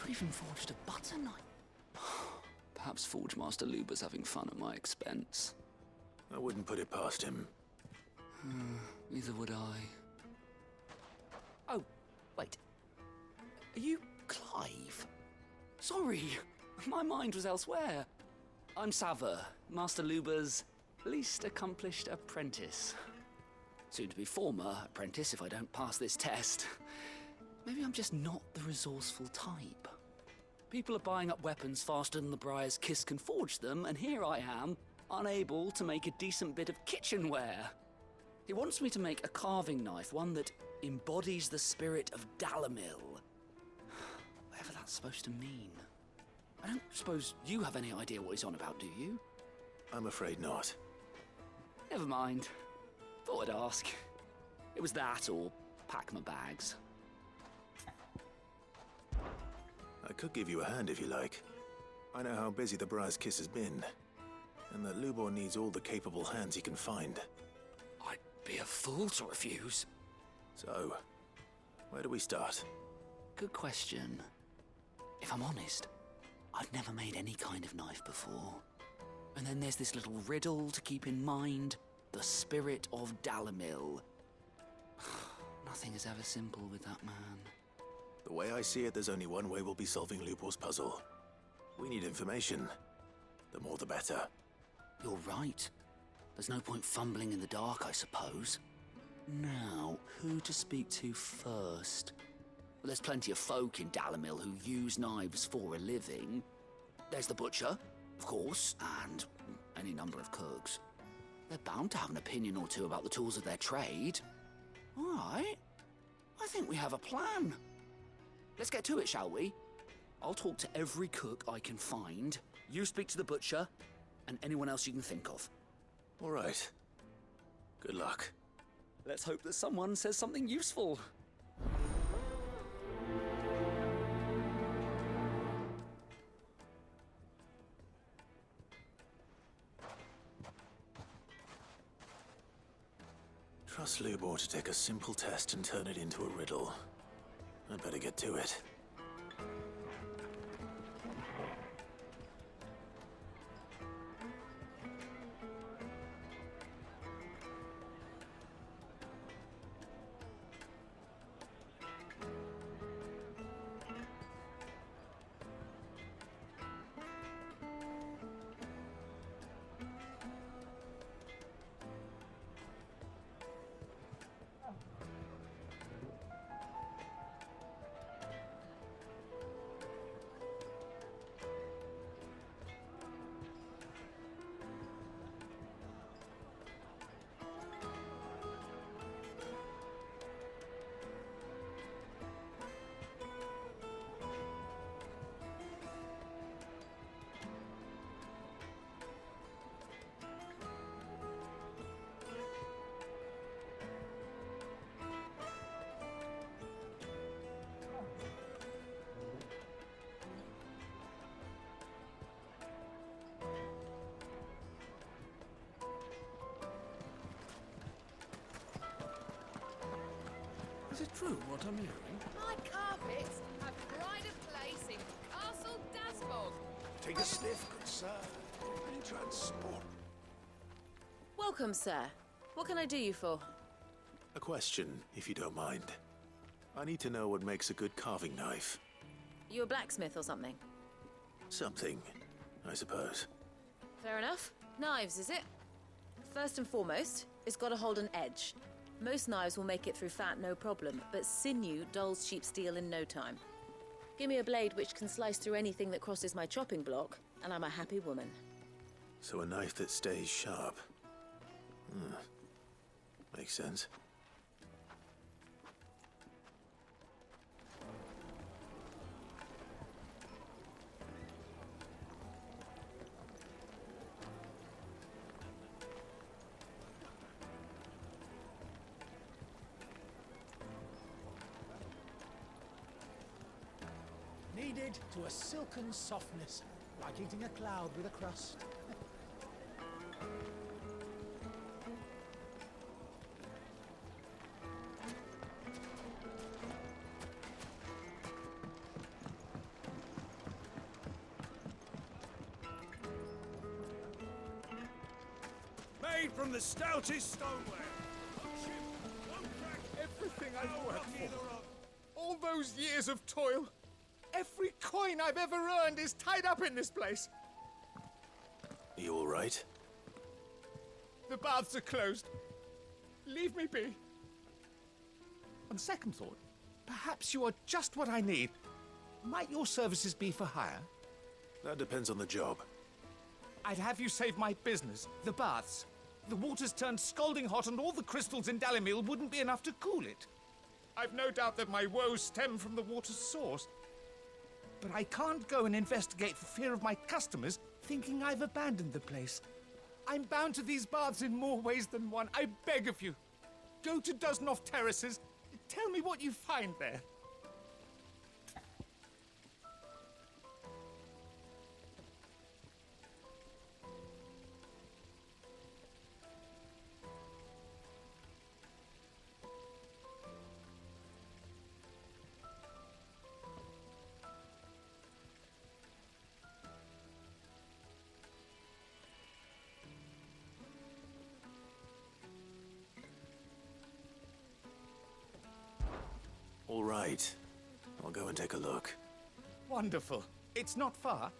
Never even forged a butter knife. Perhaps Forge Master Luber's having fun at my expense. I wouldn't put it past him. Neither would I. Oh, wait. Are you Clive? Sorry, my mind was elsewhere. I'm Sava, Master Luber's least accomplished apprentice. Soon to be former apprentice if I don't pass this test. Maybe I'm just not the resourceful type. People are buying up weapons faster than the Briar's Kiss can forge them, and here I am, unable to make a decent bit of kitchenware. He wants me to make a carving knife, one that embodies the spirit of Dalamil. Whatever that's supposed to mean. I don't suppose you have any idea what he's on about, do you? I'm afraid not. Never mind. Thought I'd ask. It was that or pack my bags. I could give you a hand if you like. I know how busy the Briar's Kiss has been, and that Lubor needs all the capable hands he can find. I'd be a fool to refuse. So, where do we start? Good question. If I'm honest, I've never made any kind of knife before. And then there's this little riddle to keep in mind. The spirit of Dalamil. Nothing is ever simple with that man. The way I see it, there's only one way we'll be solving Lubor's puzzle. We need information. The more the better. You're right. There's no point fumbling in the dark, I suppose. Now, who to speak to first? Well, there's plenty of folk in Dalamil who use knives for a living. There's the butcher, of course, and any number of cooks. They're bound to have an opinion or two about the tools of their trade. All right. I think we have a plan. Let's get to it, shall we? I'll talk to every cook I can find. You speak to the butcher, and anyone else you can think of. All right. Good luck. Let's hope that someone says something useful. Trust Lubor to take a simple test and turn it into a riddle. I'd better get to it. Is it true what I'm hearing? My carpets have pride of place in Castle Dasbog. Take a sniff, good sir. Any transport. Welcome, sir. What can I do you for? A question, if you don't mind. I need to know what makes a good carving knife. You a blacksmith or something? Something, I suppose. Fair enough. Knives, is it? First and foremost, it's got to hold an edge. Most knives will make it through fat no problem, but sinew dulls cheap steel in no time. Give me a blade which can slice through anything that crosses my chopping block, and I'm a happy woman. So a knife that stays sharp. Makes sense. Kneaded to a silken softness, like eating a cloud with a crust. made from the stoutest stoneware. No chip, no crack, Everything I've worked neither for. of. All those years of toil. Every coin I've ever earned is tied up in this place. Are you all right? The baths are closed. Leave me be. On second thought, perhaps you are just what I need. Might your services be for hire? That depends on the job. I'd have you save my business, the baths. The water's turned scalding hot and all the crystals in Dalimil wouldn't be enough to cool it. I've no doubt that my woes stem from the water's source. But I can't go and investigate for fear of my customers thinking I've abandoned the place. I'm bound to these baths in more ways than one. I beg of you. Go to Dusnoff Terraces. Tell me what you find there. All right. I'll go and take a look. Wonderful. It's not far.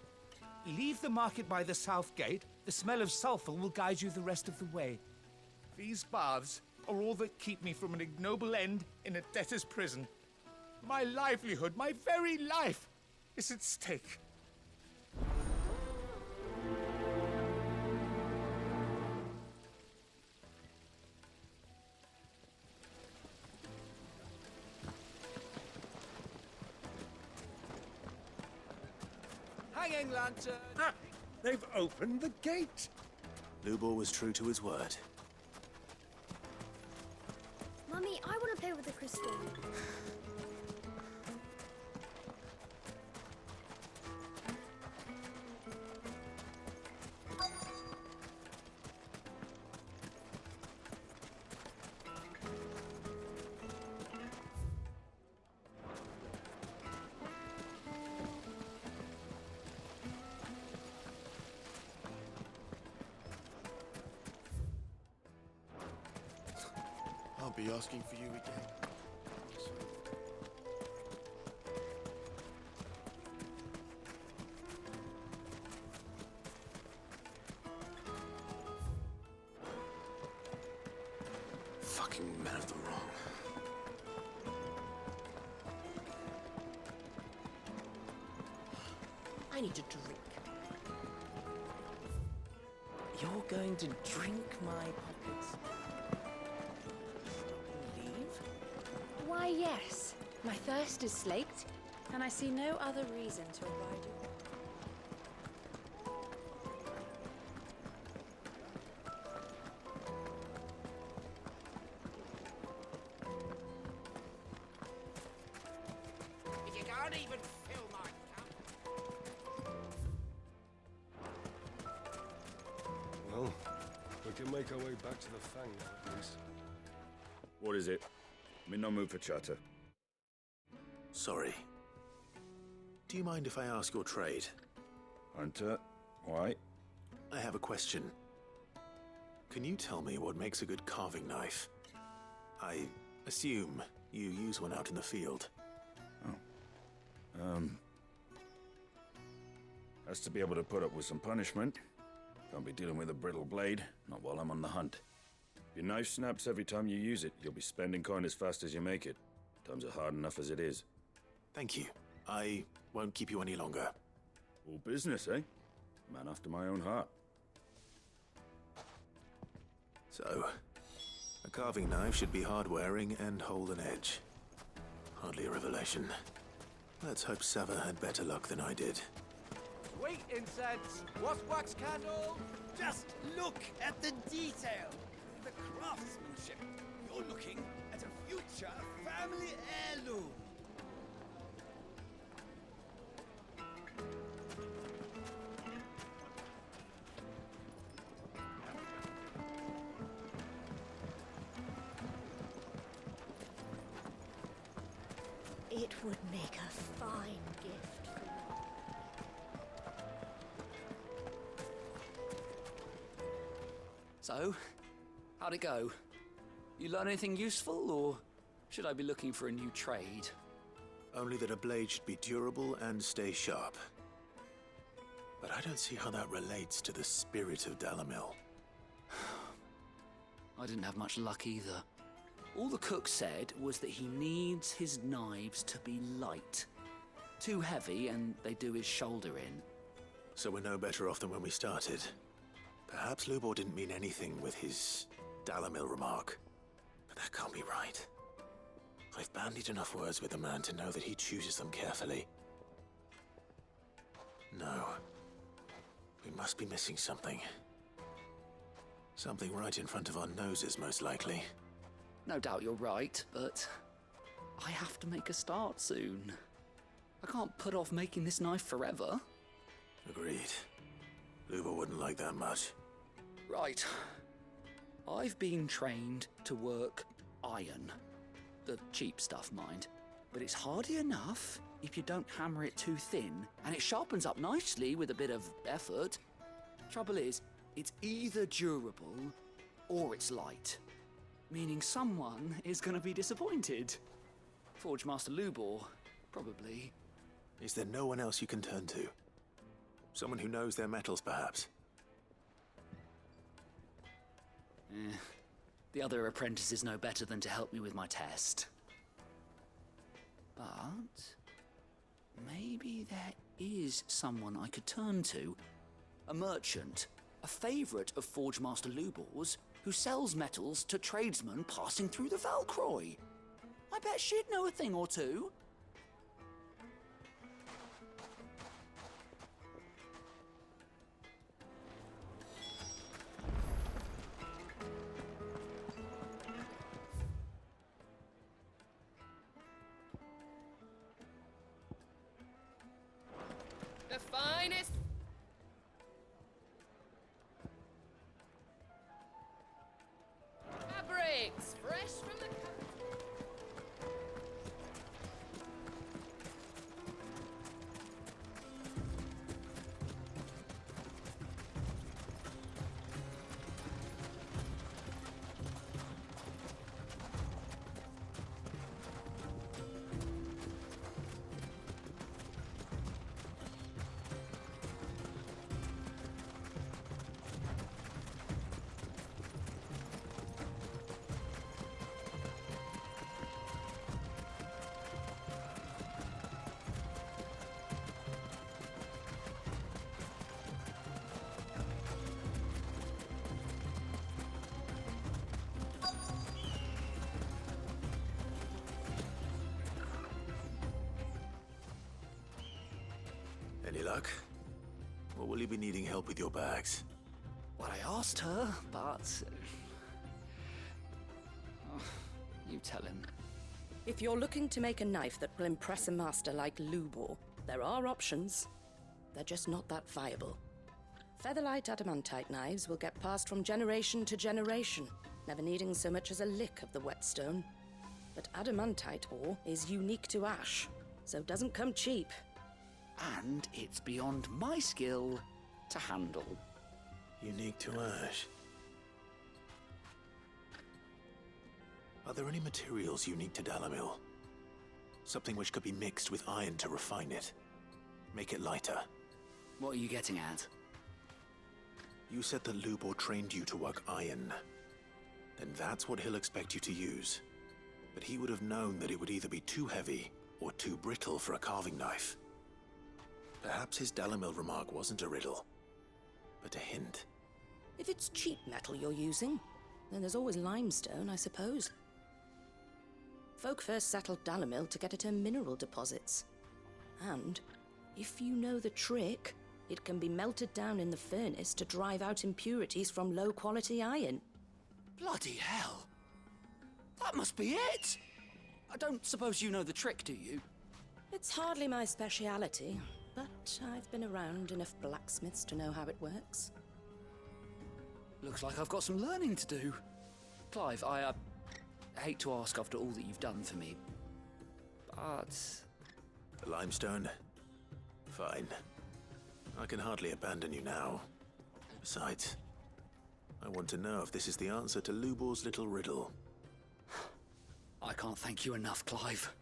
Leave the market by the south gate. The smell of sulfur will guide you the rest of the way. These baths are all that keep me from an ignoble end in a debtor's prison. My livelihood, my very life, is at stake. Hanging lantern! Ah, they've opened the gate! Lubor was true to his word. Mummy, I want to play with the crystal. I'll be asking for you again. Fucking men of the wrong. I need a drink. You're going to drink my pockets? Leave? Why, yes. My thirst is slaked, and I see no other reason to abide you. If you can't even fill my cup. Well, we can make our way back to the Fang now, at least. What is it? I'm in no mood for chatter. Sorry. Do you mind if I ask your trade? Hunter, why? I have a question. Can you tell me what makes a good carving knife? I assume you use one out in the field. Has to be able to put up with some punishment. Can't be dealing with a brittle blade, not while I'm on the hunt. If your knife snaps every time you use it, you'll be spending coin as fast as you make it. Times are hard enough as it is. Thank you. I won't keep you any longer. All business, eh? Man after my own heart. So, a carving knife should be hard-wearing and hold an edge. Hardly a revelation. Let's hope Sava had better luck than I did. Wait, incense! What's wax candle? Just look at the detail, the craftsmanship. You're looking at a future family heirloom. It would make a fine gift for you. So, How'd it go? You learn anything useful, or should I be looking for a new trade? Only that a blade should be durable and stay sharp. But I don't see how that relates to the spirit of Dalamil. I didn't have much luck either. All the cook said was that he needs his knives to be light. Too heavy and they do his shoulder in. So we're no better off than when we started. Perhaps Lubor didn't mean anything with his Dalamil remark. But that can't be right. I've bandied enough words with the man to know that he chooses them carefully. No. We must be missing something. Something right in front of our noses, most likely. No doubt you're right, but I have to make a start soon. I can't put off making this knife forever. Agreed. Lubor wouldn't like that much. Right. I've been trained to work iron. The cheap stuff, mind. But it's hardy enough if you don't hammer it too thin, and it sharpens up nicely with a bit of effort. Trouble is, it's either durable or it's light. Meaning someone is going to be disappointed. Forge Master Lubor, probably. Is there no one else you can turn to? Someone who knows their metals, perhaps? The other apprentices know better than to help me with my test. But maybe there is someone I could turn to. A merchant, a favourite of Forge Master Lubor's, who sells metals to tradesmen passing through the Valcroy. I bet she'd know a thing or two. The finest. Fabrics, fresh from the Any luck? Or will you be needing help with your bags? Well, I asked her, but... Oh, you tell him. If you're looking to make a knife that will impress a master like Lubor, there are options. They're just not that viable. Featherlight adamantite knives will get passed from generation to generation, never needing so much as a lick of the whetstone. But adamantite ore is unique to ash, so it doesn't come cheap. And it's beyond my skill to handle. Unique to ash. Are there any materials unique to Dalamil? Something which could be mixed with iron to refine it. Make it lighter. What are you getting at? You said that Lubor trained you to work iron. Then that's what he'll expect you to use. But he would have known that it would either be too heavy or too brittle for a carving knife. Perhaps his Dalamil remark wasn't a riddle, but a hint. If it's cheap metal you're using, then there's always limestone, I suppose. Folk first settled Dalamil to get at her mineral deposits. And, if you know the trick, it can be melted down in the furnace to drive out impurities from low-quality iron. Bloody hell! That must be it! I don't suppose you know the trick, do you? It's hardly my speciality, but I've been around enough blacksmiths to know how it works. Looks like I've got some learning to do. Clive, I hate to ask after all that you've done for me, but... The limestone? Fine. I can hardly abandon you now. Besides, I want to know if this is the answer to Lubor's little riddle. I can't thank you enough, Clive.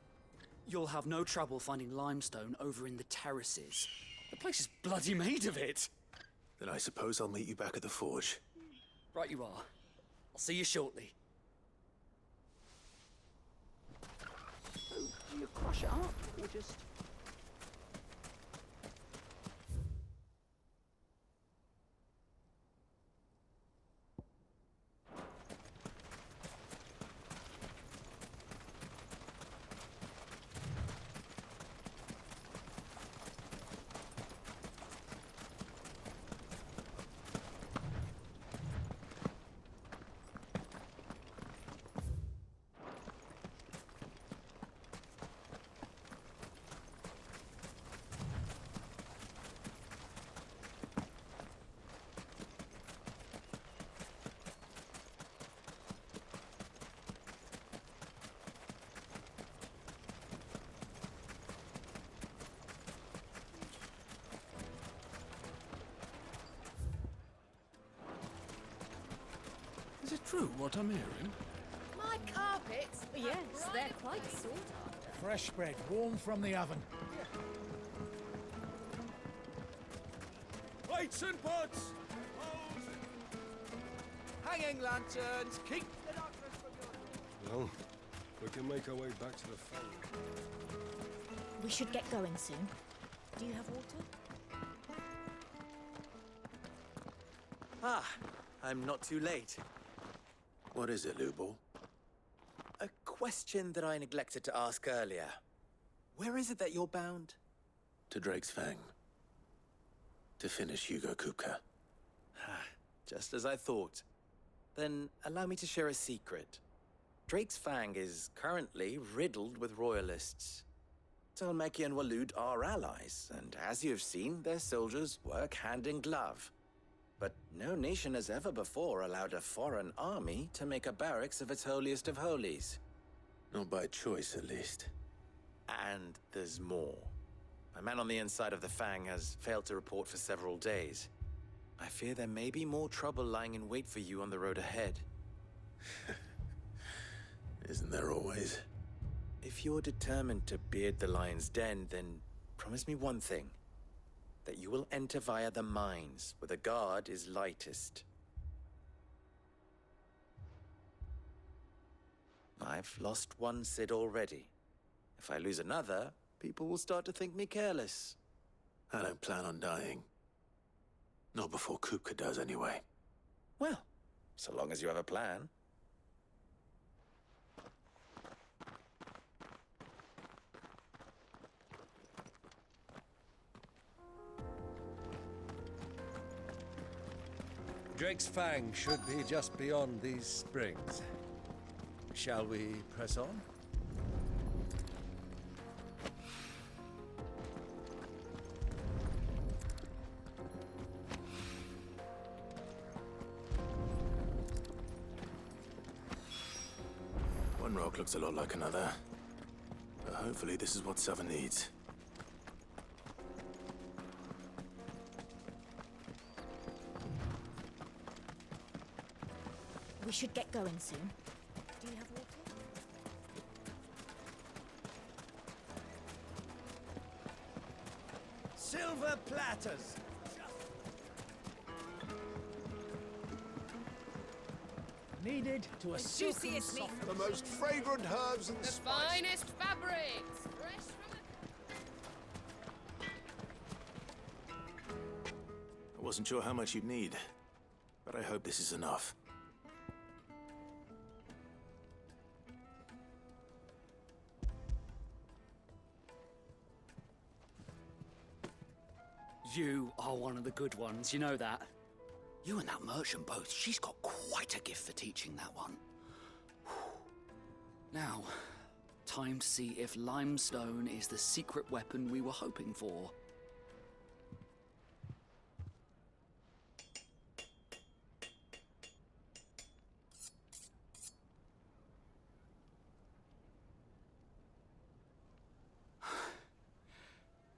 You'll have no trouble finding limestone over in the terraces. The place is bloody made of it. Then I suppose I'll meet you back at the forge. Right you are. I'll see you shortly. So, do you crush it up, or just... Is it true what I'm hearing? My carpets? Yes, they're quite sought after. Fresh bread, warm from the oven. Plates and pots! Poles! Hanging lanterns! Keep the darkness from your door! Well, we can make our way back to the Fang. We should get going soon. Do you have water? Ah, I'm not too late. What is it, Lubor? A question that I neglected to ask earlier. Where is it that you're bound? To Drake's Fang. To finish Hugo Kupka. Just as I thought. Then allow me to share a secret. Drake's Fang is currently riddled with royalists. Talmeki and Waloed are allies, and as you have seen, their soldiers work hand in glove. But no nation has ever before allowed a foreign army to make a barracks of its holiest of holies. Not by choice, at least. And there's more. My man on the inside of the Fang has failed to report for several days. I fear there may be more trouble lying in wait for you on the road ahead. Isn't there always? If you're determined to beard the lion's den, then promise me one thing. That you will enter via the mines, where the guard is lightest. I've lost one Cid already. If I lose another, people will start to think me careless. I don't plan on dying. Not before Kupka does, anyway. Well, so long as you have a plan. Drake's Fang should be just beyond these springs. Shall we press on? One rock looks a lot like another. But hopefully this is what Sava needs. We should get going soon. Do you have water? Silver platters! Needed to a silken juiciest meat. soft... The most fragrant herbs and The finest fabrics! Fresh from the... I wasn't sure how much you'd need, but I hope this is enough. You are one of the good ones, you know that. You and that merchant both, she's got quite a gift for teaching that one. Now, time to see if limestone is the secret weapon we were hoping for.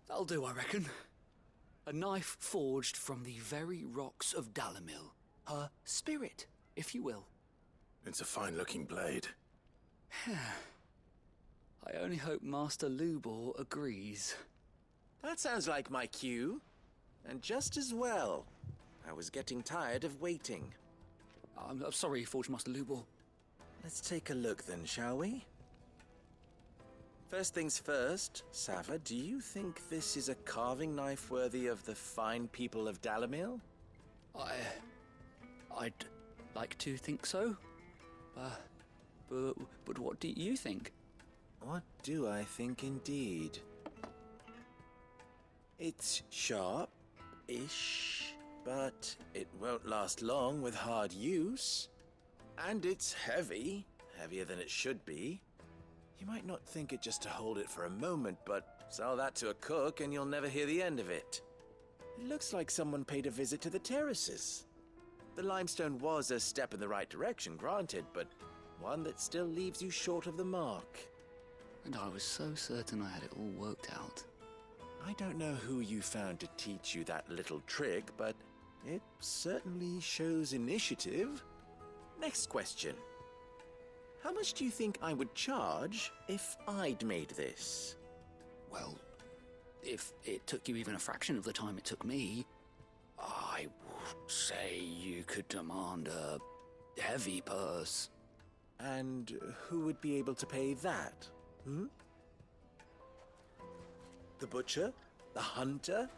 That'll do, I reckon. A knife forged from the very rocks of Dalimil. Her spirit, if you will. It's a fine-looking blade. I only hope Master Lubor agrees. That sounds like my cue. And just as well. I was getting tired of waiting. I'm sorry, Forge Master Lubor. Let's take a look then, shall we? First things first, Sava, do you think this is a carving knife worthy of the fine people of Dalamil? I'd like to think so. But what do you think? What do I think indeed? It's sharp-ish, but it won't last long with hard use. And it's heavy, heavier than it should be. You might not think it just to hold it for a moment, but sell that to a cook and you'll never hear the end of it. It looks like someone paid a visit to the terraces. The limestone was a step in the right direction, granted, but one that still leaves you short of the mark. And I was so certain I had it all worked out. I don't know who you found to teach you that little trick, but it certainly shows initiative. Next question. How much do you think I would charge if I'd made this? Well, if it took you even a fraction of the time it took me, I would say you could demand a heavy purse. And who would be able to pay that? The butcher? The hunter?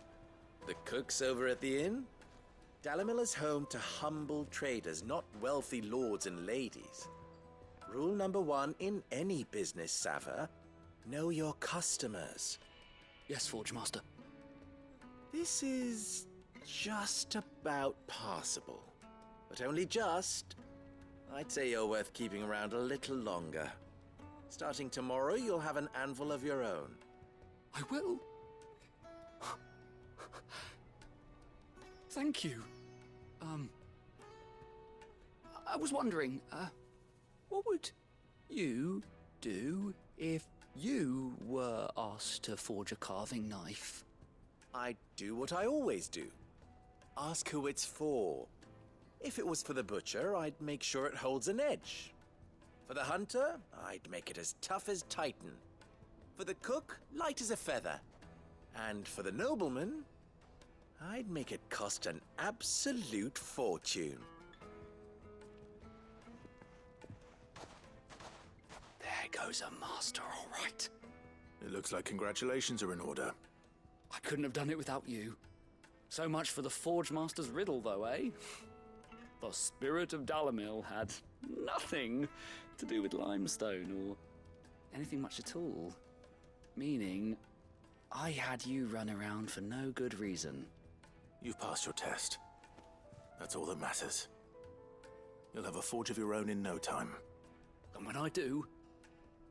The cooks over at the inn? Dalamil is home to humble traders, not wealthy lords and ladies. Rule number 1 in any business, Sava: know your customers. Yes, Forge Master. This is just about passable. But only just. I'd say you're worth keeping around a little longer. Starting tomorrow, you'll have an anvil of your own. I will. Thank you. I was wondering, what would you do if you were asked to forge a carving knife? I'd do what I always do. Ask who it's for. If it was for the butcher, I'd make sure it holds an edge. For the hunter, I'd make it as tough as Titan. For the cook, light as a feather. And for the nobleman, I'd make it cost an absolute fortune. There goes a master, all right. It looks like congratulations are in order. I couldn't have done it without you. So much for the Forge Master's riddle, though, eh? The spirit of Dalamil had nothing to do with limestone or anything much at all. Meaning, I had you run around for no good reason. You've passed your test. That's all that matters. You'll have a forge of your own in no time. And when I do,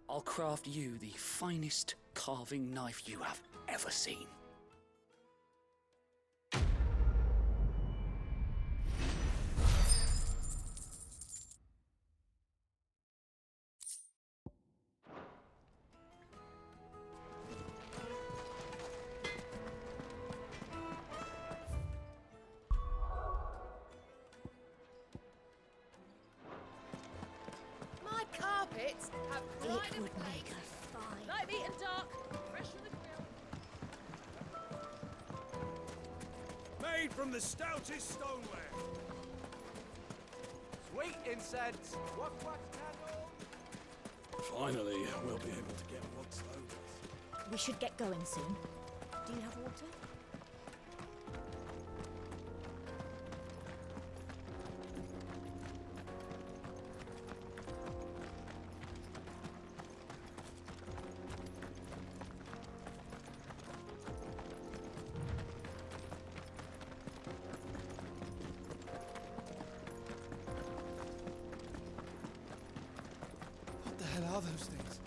I'll craft you the finest carving knife you have ever seen. Carpets have It pride of would place. make a fine. Light meat and dark, fresh from the grill. Made from the stoutest stoneware. Sweet incense, wax candle. Finally, we'll be able to get what's owed. We should get going soon. Do you have water? What the hell are those things?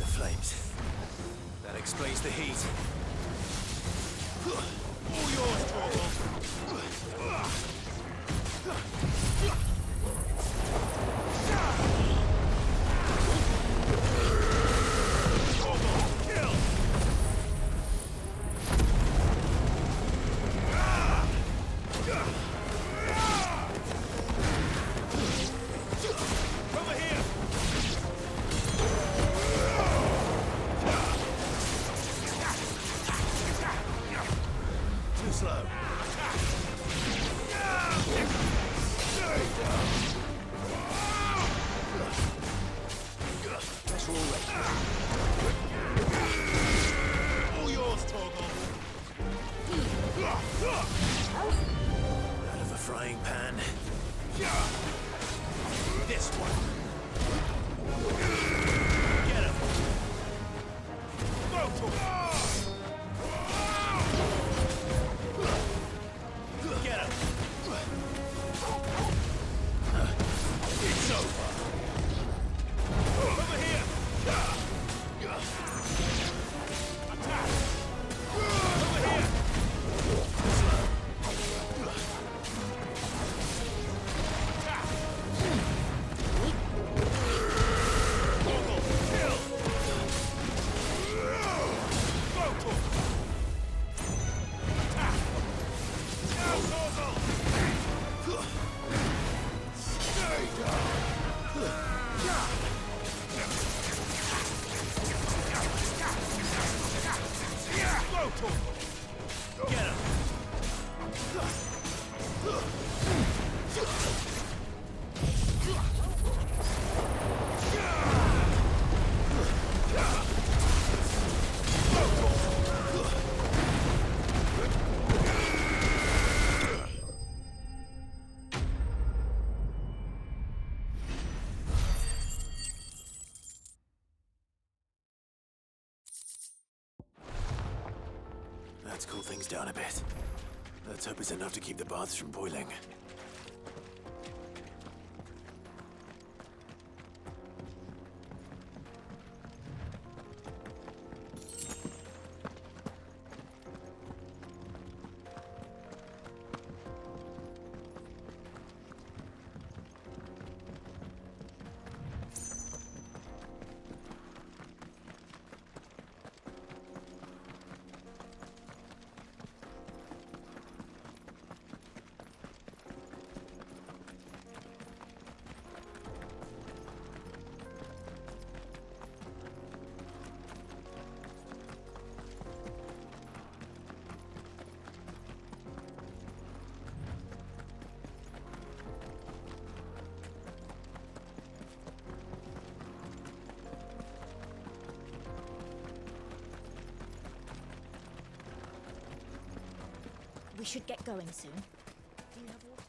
the flames. That explains the heat. All yours, Torgal. Let's cool things down a bit. Let's hope it's enough to keep the baths from boiling. We should get going soon. Do you have water?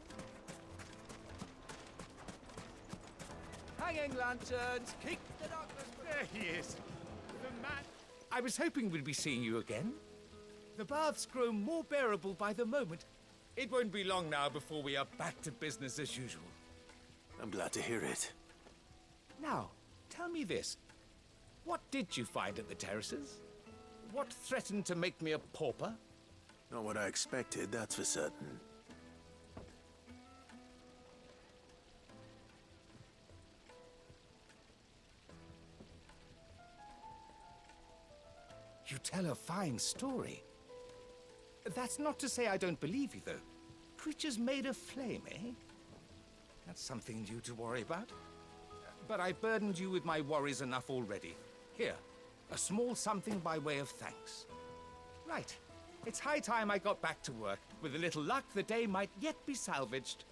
Hanging lanterns, keep the darkness. There he is. The man. I was hoping we'd be seeing you again. The baths grow more bearable by the moment. It won't be long now before we are back to business as usual. I'm glad to hear it. Now, tell me this. What did you find at the terraces? What threatened to make me a pauper? Not what I expected, that's for certain. You tell a fine story. That's not to say I don't believe you, though. Creatures made of flame, eh? That's something new to worry about. But I burdened you with my worries enough already. Here, a small something by way of thanks. Right. It's high time I got back to work. With a little luck, the day might yet be salvaged.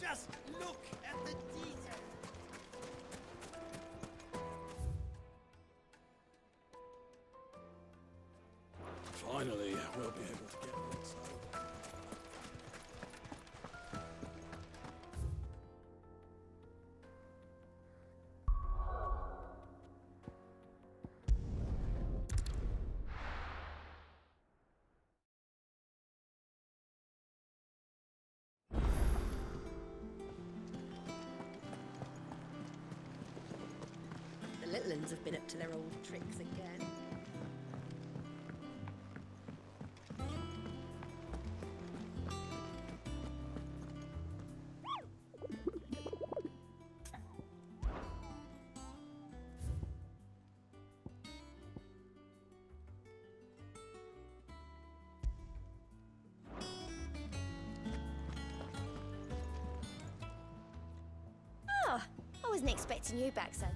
Just look at the detail. Finally, we'll be able to get what's owed. little uns have been up to their old tricks again. Oh, I wasn't expecting you back so.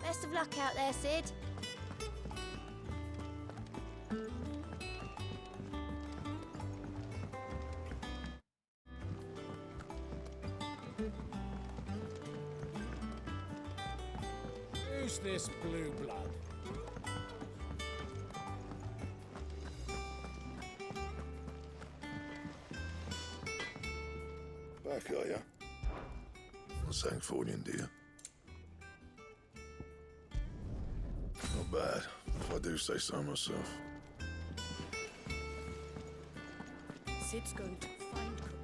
Best of luck out there, Sid. Who's this blue blood? Back, are ya? Not Sangfordian, do you? Not bad, if I do say so myself. Sid's going to find Crooker.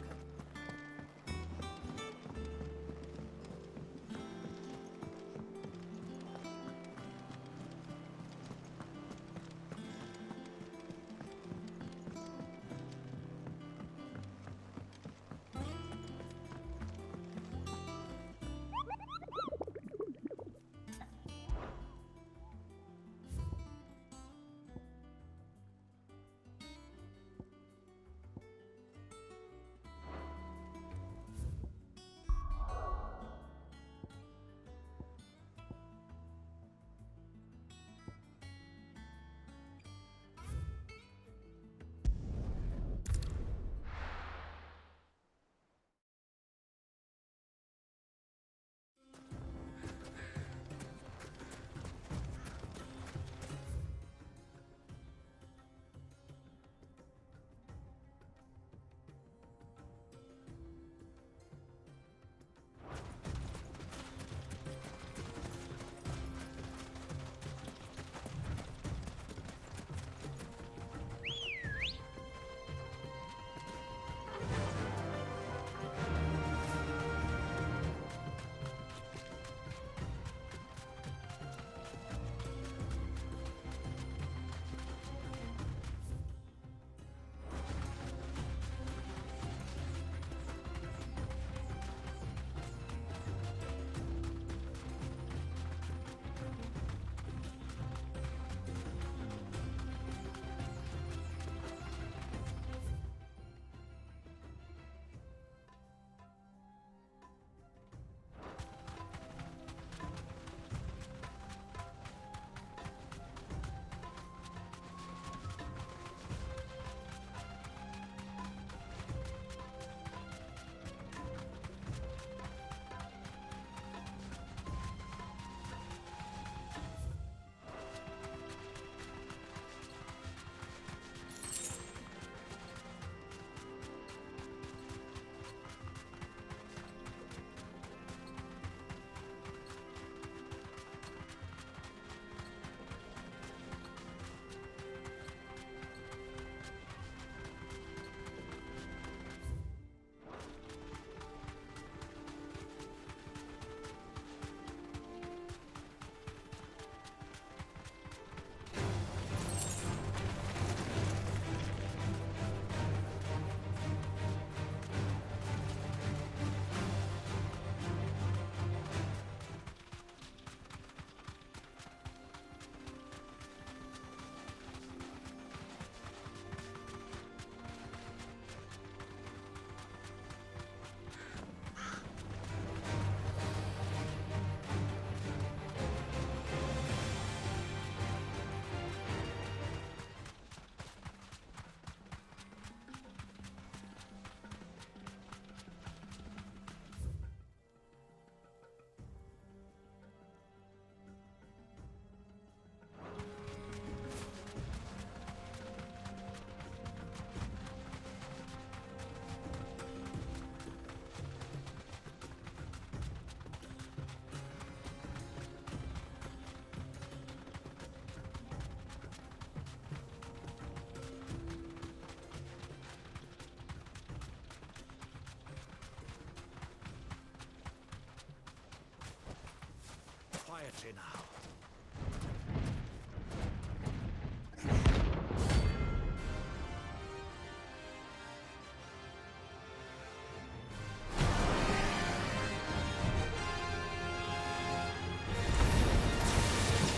quietly now.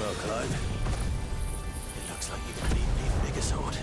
Well, Clive, it looks like you're gonna need an even bigger sword.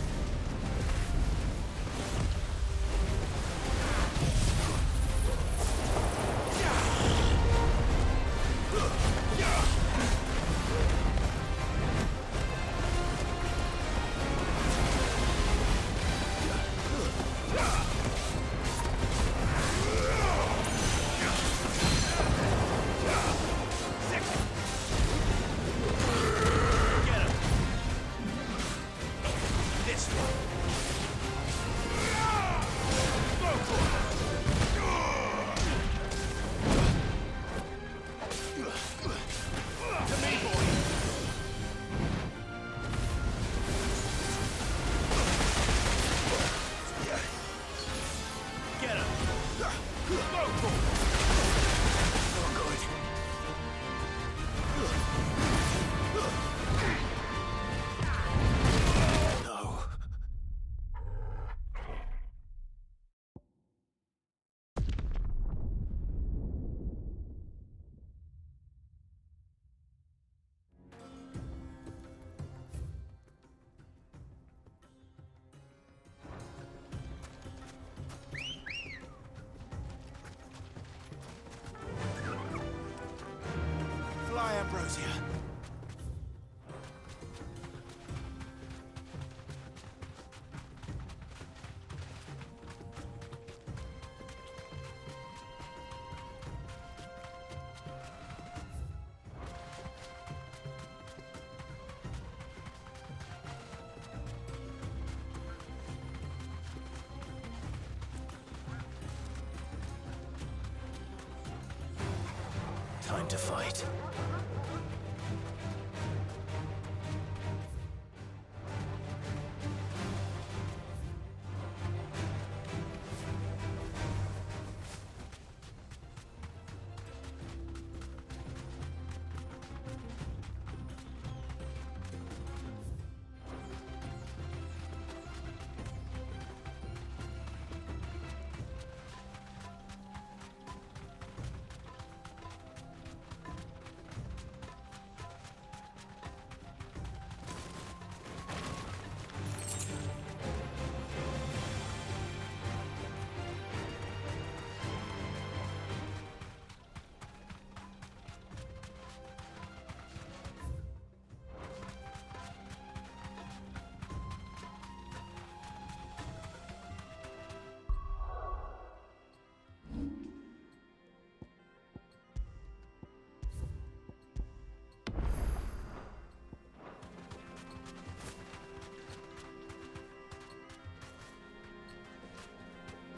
Fly, Ambrosia. Time to fight.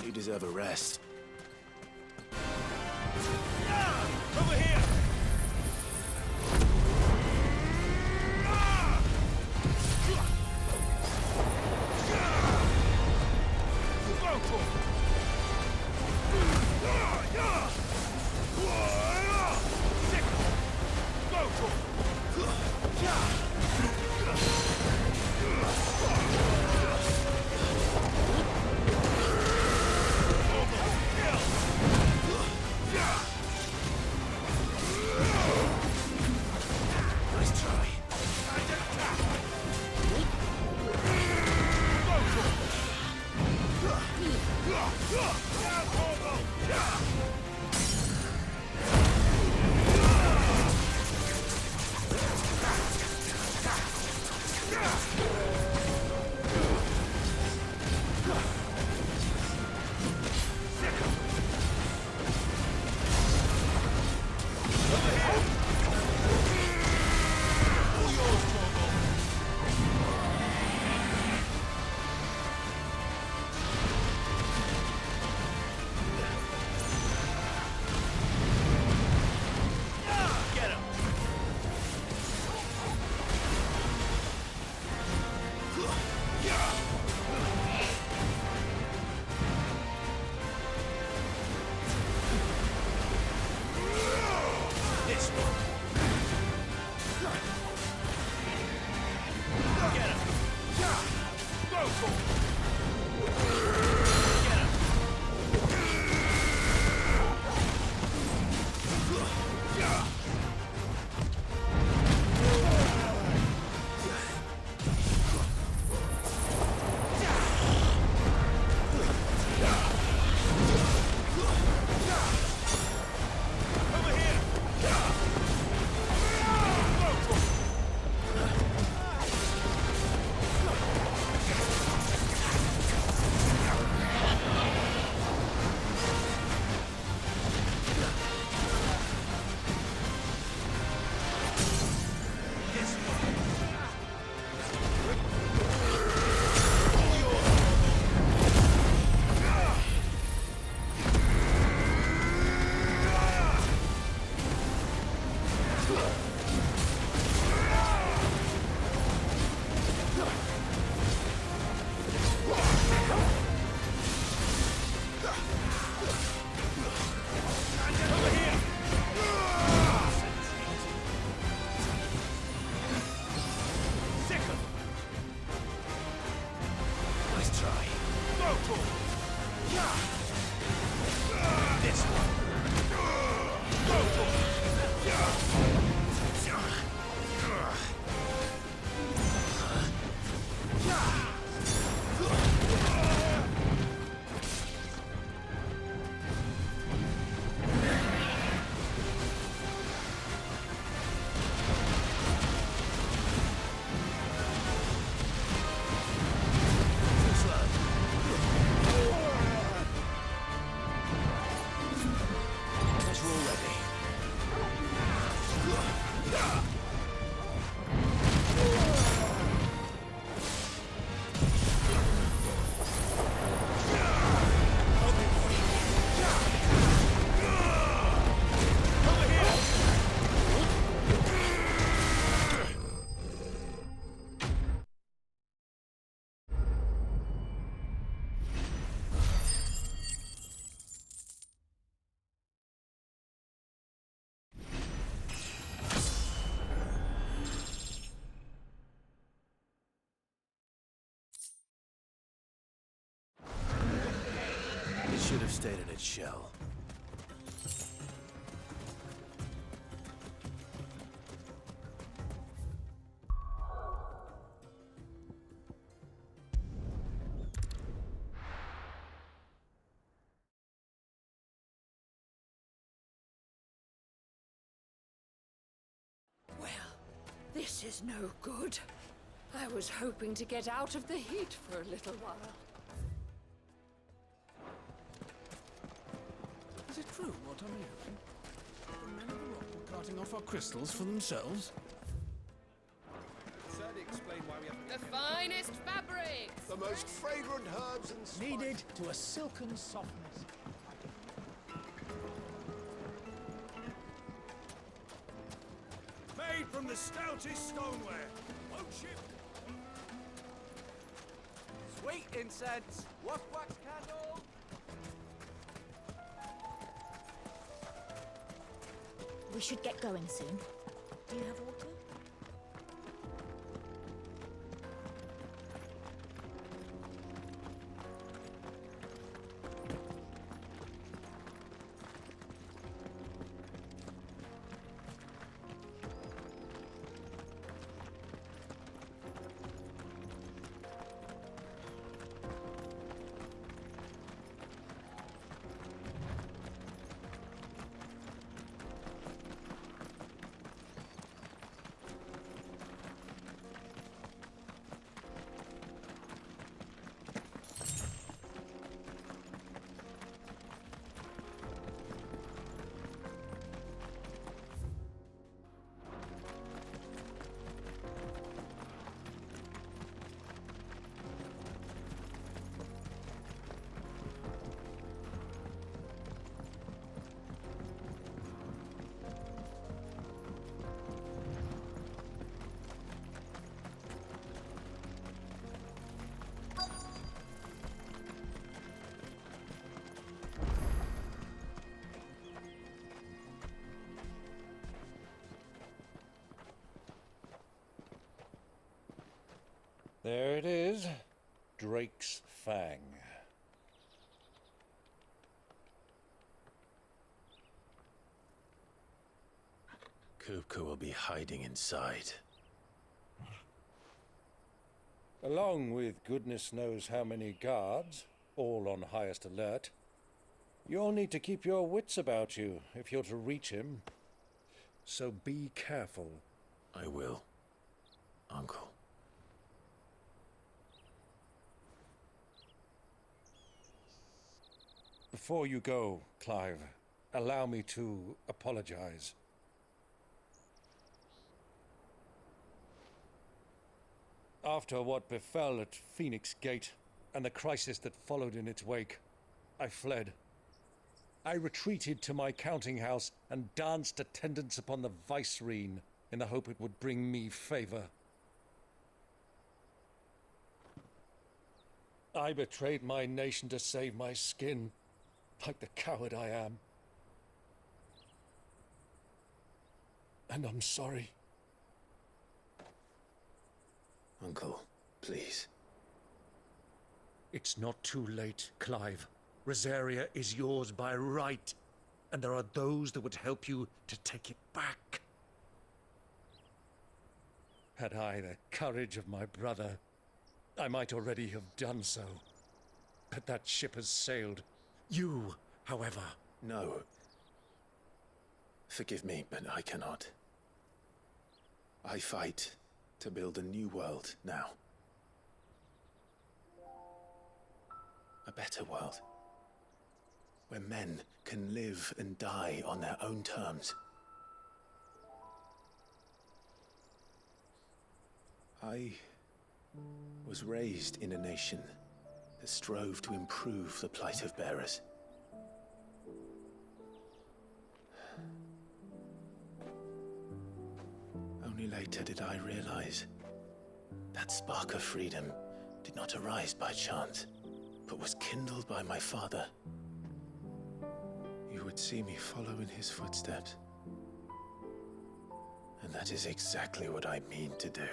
You deserve a rest. Over here! This one. Go for it. It should have stayed in its shell. Well, this is no good. I was hoping to get out of the heat for a little while. Is it true what I'm hearing? The men of the rock were carting off our crystals for themselves? Certainly explain why we have The finest fabrics! The most fragrant herbs and spices. Kneaded to a silken softness. Made from the stoutest stoneware. Won't ship. Sweet incense, wax candle. We should get going soon. Do you have water? There it is. Drake's Fang. Kupka will be hiding inside. Along with goodness knows how many guards, all on highest alert. You'll need to keep your wits about you if you're to reach him. So be careful. I will, Uncle. Before you go, Clive, allow me to apologize. After what befell at Phoenix Gate and the crisis that followed in its wake, I fled. I retreated to my counting house and danced attendance upon the vicereine in the hope it would bring me favor. I betrayed my nation to save my skin, like the coward I am. And I'm sorry. Uncle, please. It's not too late, Clive. Rosaria is yours by right, and there are those that would help you to take it back. Had I the courage of my brother, I might already have done so. But that ship has sailed. You, however... No. Forgive me, but I cannot. I fight to build a new world now. A better world. Where men can live and die on their own terms. I was raised in a nation that strove to improve the plight of bearers. Only later did I realize that spark of freedom did not arise by chance, but was kindled by my father. You would see me follow in his footsteps. And that is exactly what I mean to do.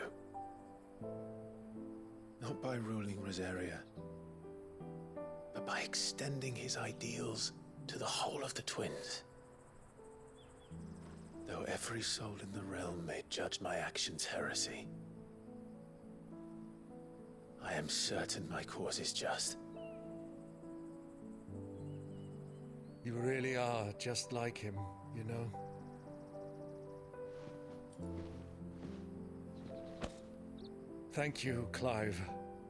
Not by ruling Rosaria, but by extending his ideals to the whole of the Twins. Though every soul in the realm may judge my actions heresy, I am certain my cause is just. You really are just like him, you know? Thank you, Clive,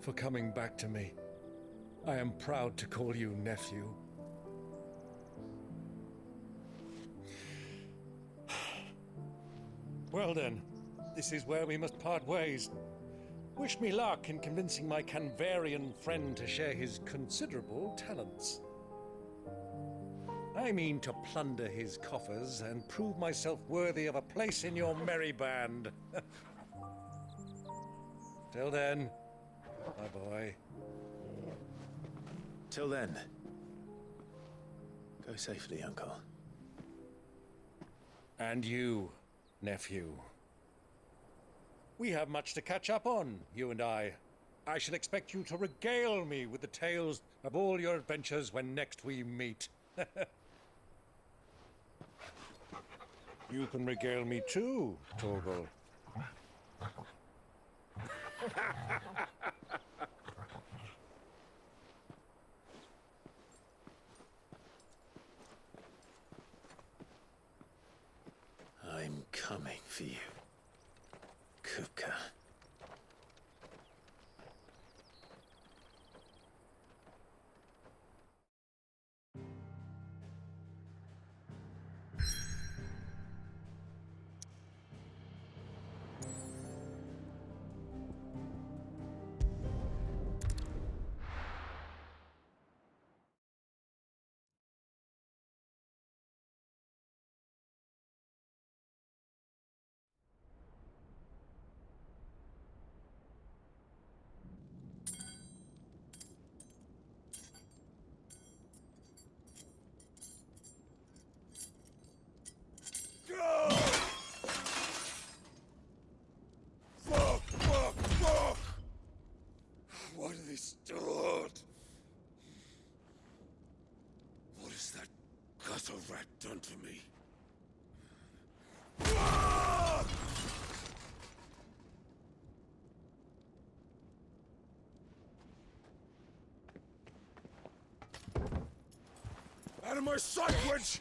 for coming back to me. I am proud to call you nephew. Well then, this is where we must part ways. Wish me luck in convincing my Canvarian friend to share his considerable talents. I mean to plunder his coffers and prove myself worthy of a place in your merry band. Till then, my boy. Till then, go safely, Uncle. And you, nephew. We have much to catch up on, you and I. I shall expect you to regale me with the tales of all your adventures when next we meet. You can regale me too, Torgal. I'm coming for you, Kupka. Fuck! Why do they start? What has that gutter rat done to me? Out of my sight, wench!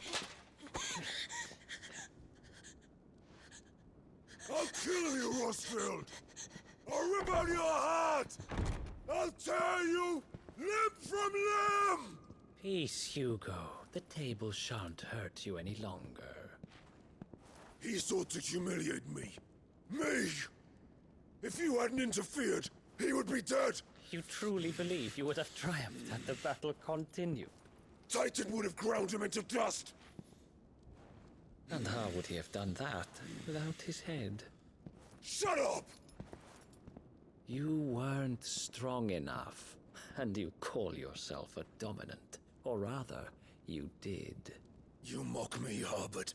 I'll kill you, Rosfield! I'll rip out your heart! I'll tear you limb from limb! Peace, Hugo. The table shan't hurt you any longer. He sought to humiliate me. Me! If you hadn't interfered, he would be dead! You truly believe you would have triumphed had the battle continued? Titan would have ground him into dust! And how would he have done that without his head? Shut up! You weren't strong enough, and you call yourself a dominant. Or rather, you did. You mock me, Harbert.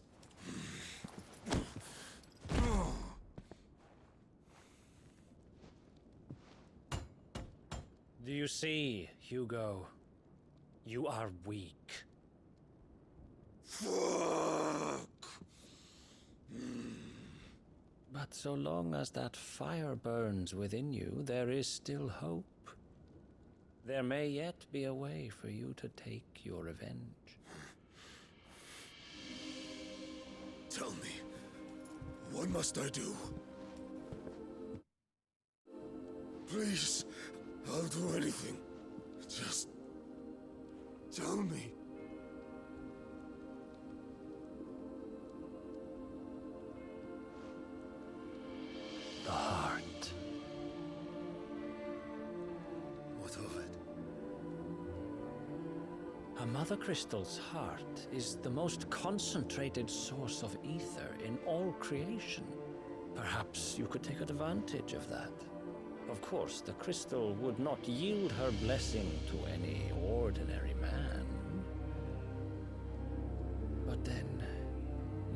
Do you see, Hugo? You are weak. Fuck! But so long as that fire burns within you, there is still hope. There may yet be a way for you to take your revenge. Tell me, what must I do? Please, I'll do anything. Just tell me. The heart. What of it? A Mother Crystal's heart is the most concentrated source of ether in all creation. Perhaps you could take advantage of that. Of course, the crystal would not yield her blessing to any ordinary man. But then,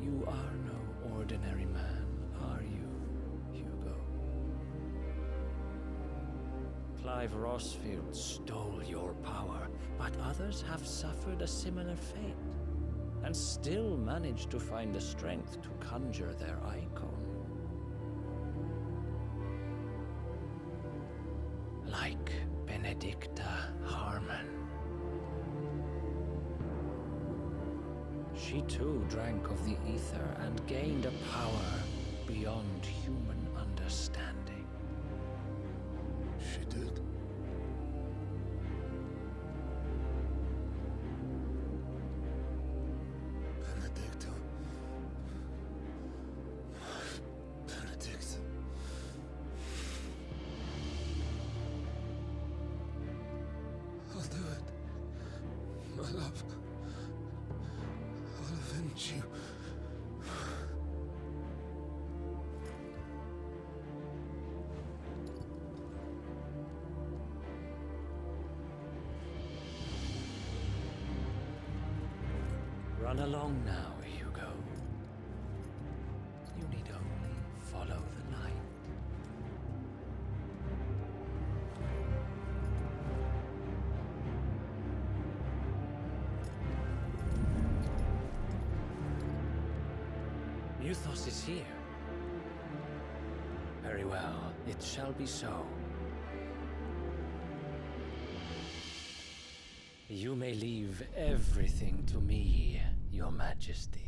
you are no ordinary man, are you, Hugo? Clive Rossfield stole your power, but others have suffered a similar fate, and still managed to find the strength to conjure their icon. Like Benedicta Harmon. She too drank of the ether and gained a power beyond human understanding. She did. Benedicta. Benedicta. I'll do it. My love. I'll avenge you. Run along now, Hugo. You need only follow the light. Muthos is here. Very well, it shall be so. You may leave everything to me, Your Majesty.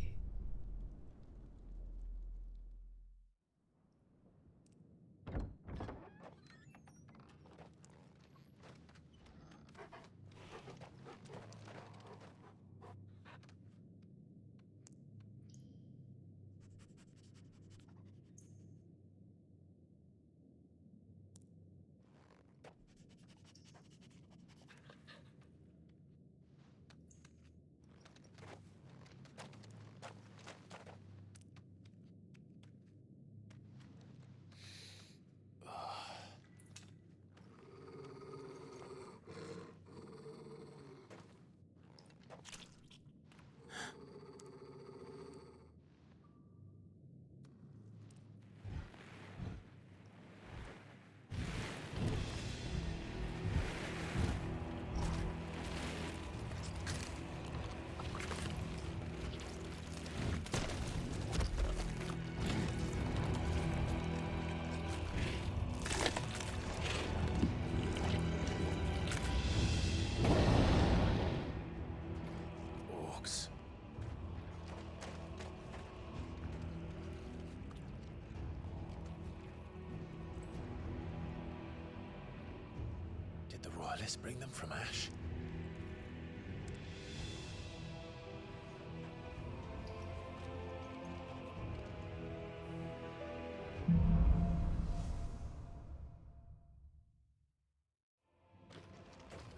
Did the Royalists bring them from Ash?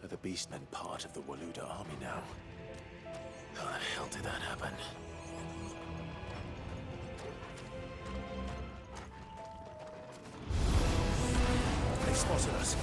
Are the Beastmen part of the Waluda army now? How the hell did that happen? They spotted us.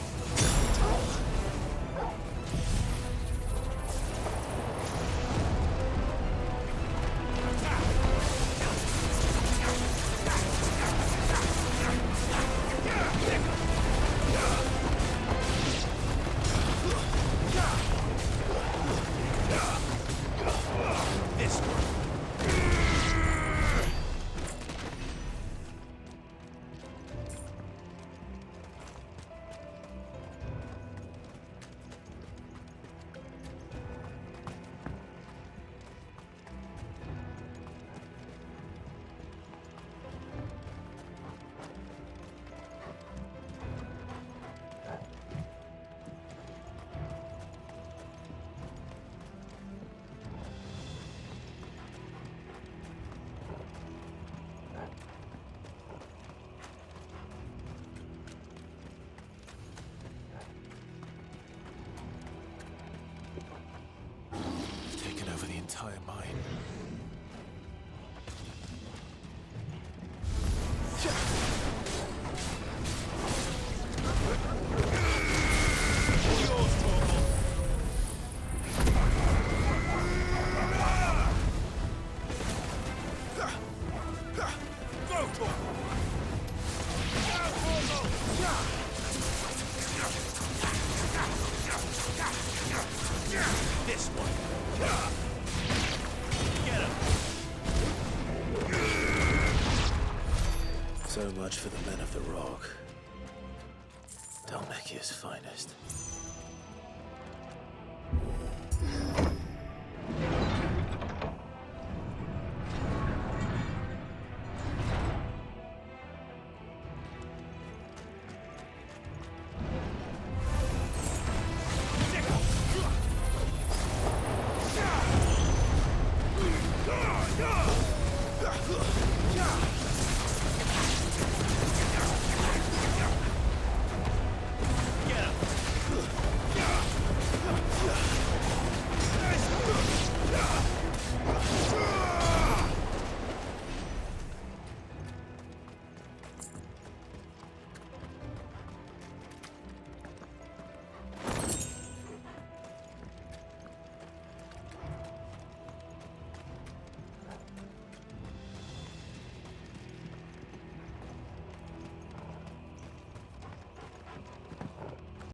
entire mine. This one. Get him. So much for the men of the rock. Dalmacia's finest.